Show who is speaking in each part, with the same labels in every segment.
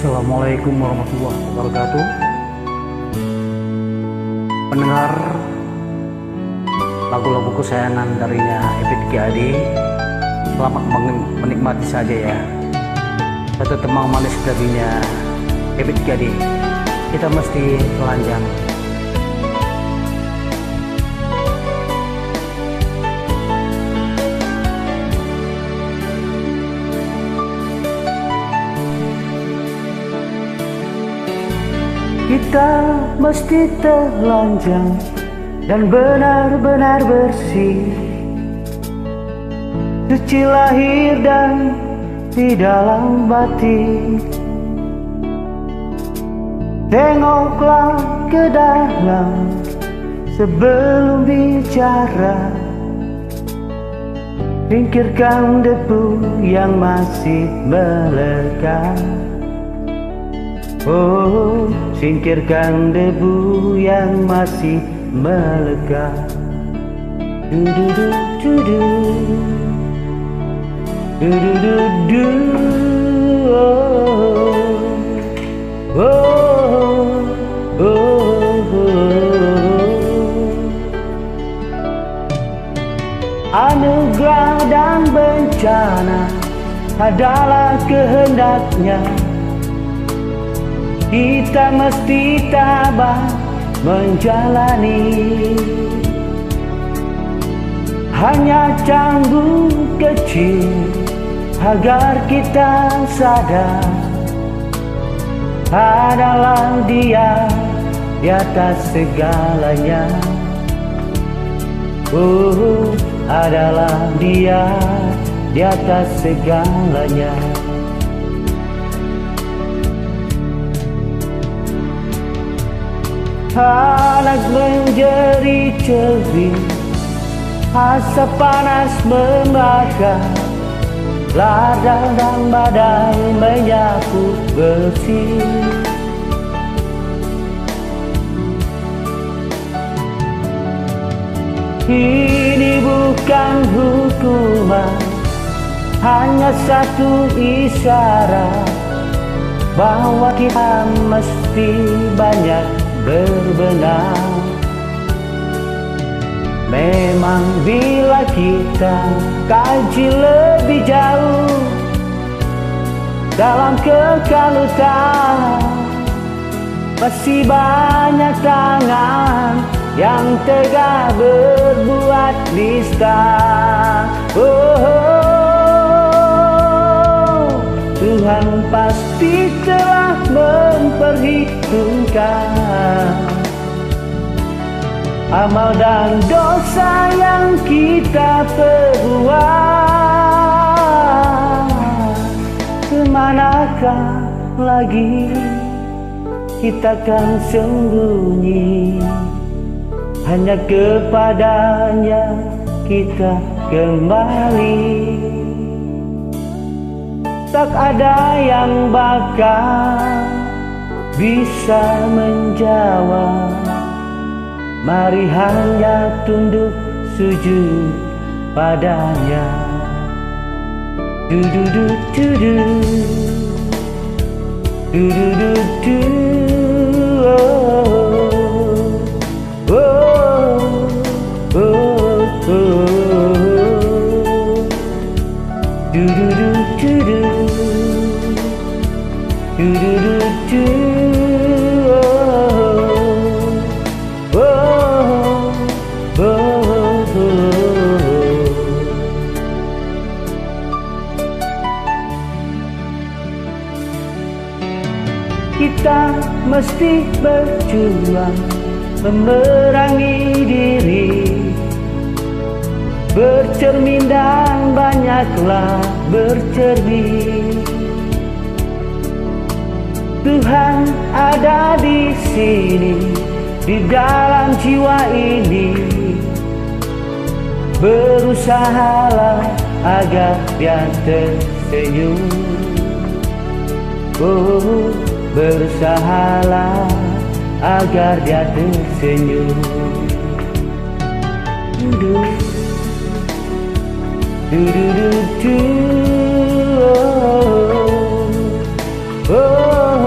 Speaker 1: Assalamualaikum warahmatullahi wabarakatuh. Pendengar lagu-lagu kesayangan darinya Ebit GAD, selamat menikmati saja ya. Satu temang manis darinya Ebit GAD, kita mesti telanjang. Kita mesti telanjang dan benar-benar bersih, suci lahir dan di dalam batin. Tengoklah ke dalam sebelum bicara, singkirkan debu yang masih melekat. Oh, singkirkan debu yang masih melekat. Du-du-du, du-du. Du-du-du-du. Oh, oh, oh, oh. Anugerah dan bencana adalah kehendaknya. Kita mesti tabah menjalani. Hanya canggung kecil agar kita sadar, adalah Dia di atas segalanya. Oh, adalah Dia di atas segalanya. Anak menjerit-jerit, asap panas membakar, ladang dan badai menyapu bersih. Ini bukan hukuman, hanya satu isyarat bahwa kita mesti banyak berbenah. Memang bila kita kaji lebih jauh dalam kekalutan, masih banyak tangan yang tega berbuat nista. Tuhan pasti telah memperhitungkan amal dan dosa yang kita perbuat. Kemanakah lagi kita kan sembunyi? Hanya kepadanya kita kembali. Tak ada yang bakal bisa menjawab. Mari hanya tunduk sujud padanya. Du-du-du-du-du. Du-du-du-du. Oh, oh, oh, oh. Du-du-du-du-du. Du-du-du-du. Oh, oh, oh, oh. Kita mesti berjuang memerangi diri, bercermin dan banyaklah bercermin. Tuhan ada di sini, di dalam jiwa ini. Berusahalah agar Dia tersenyum. Oh, berusahalah agar Dia tersenyum. Du-du-du-du. Oh, oh.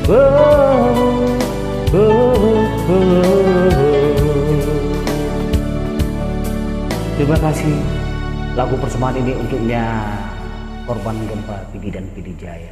Speaker 1: Oh, oh, oh. Terima kasih. Lagu persembahan ini untuknya korban gempa Pidi dan Pidi Jaya.